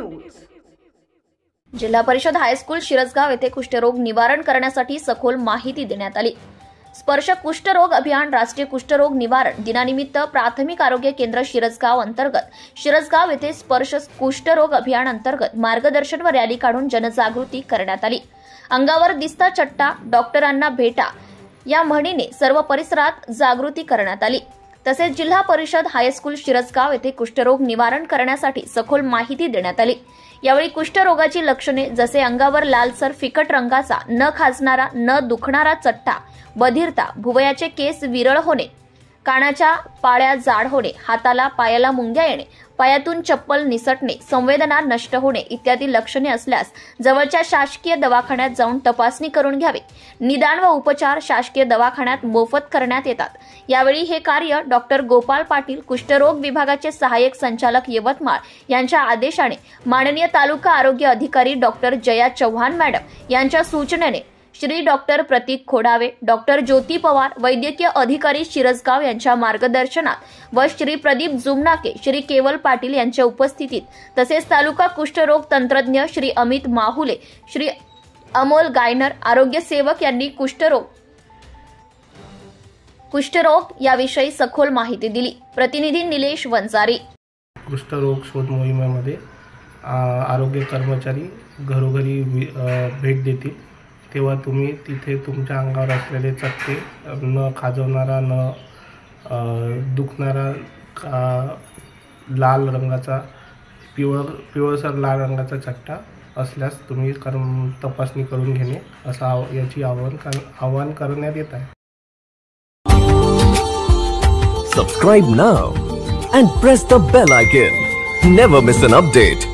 News. जिल्हा परिषद high school Shirasgaon येथे कुष्ठरोग निवारण करण्यासाठी सखोल माहिती देण्यात आली। स्पर्श कुष्ठरोग अभियान राष्ट्रीय कुष्ठरोग निवारण दिनानिमित्त प्राथमिक आरोग्य केंद्र शिरसगाव अंतर्गत शिरसगाव येथे स्पर्श कुष्ठरोग अभियान अंतर्गत मार्गदर्शन व रॅली काढून जनजागृती करण्यात आली। अंगावर दिसता चट्टा डॉक्टरांना भेटा या म्हणीने सर्व परिसरात जागृती करण्यात आली। तसेच जिल्हा परिषद हायस्कूल शिरसगाव येथे कुष्ठरोग निवारण करण्यासाठी सखोल माहिती देण्यात आली। यावेळी कुष्ठरोगाची लक्षणे जसे अंगावर लालसर फिकट रंगाचा न खाजणारा न दुखणारा चट्टा, बधिरता, भुवयाचे केस विरळ होणे, कानाच्या पाळ्या जाड होणे, हाताला पायाला मुंग्या येणे, पायातून चप्पल निसटणे, संवेदना नष्ट होणे इत्यादी लक्षणे असल्यास जवळच्या शासकीय दवाखान्यात जाऊन तपासणी करून घ्यावी। निदान व उपचार शासकीय दवाखान्यात मोफत करण्यात येतात। यावेळी हे कार्य डॉक्टर गोपाल पाटील कुष्ठरोग विभागाचे सहाय्यक संचालक यवतमाळ यांच्या आदेशाने माननीय तालुका आरोग्य अधिकारी डॉक्टर जया चव्हाण मॅडम यांच्या सूचनेने श्री डॉक्टर प्रतीक खोडावे, डॉक्टर ज्योती पवार, वैद्यकीय अधिकारी शिरसगाव यांच्या मार्गदर्शनात व श्री प्रदीप जुमनाके, श्री केवल पाटील यांच्या उपस्थितीत तसेच तालुका कुष्ठरोग तंत्रज्ञ श्री अमित माहुले, श्री अमोल गायनर, आरोग्य सेवक यांनी कुष्ठरोग याविषयी सखोल माहिती दिली। प्रतिनिधी निलेश वंजारी। कुष्ठरोग शोध मोहिमेमध्ये आरोग्य कर्मचारी घरोघरी भेट देतील, तेव्हा तुम्ही तिथे तुमच्या अंगावर असलेले चट्टे, न खाजवणारा न दुखणारा लाल रंगाचा पिवळसर लाल रंगाचा चट्टा असल्यास तुम्ही तपासणी करून घेणे असं याची आवाहन करण्यात येत आहे। Subscribe now and press the bell icon. Never miss an update.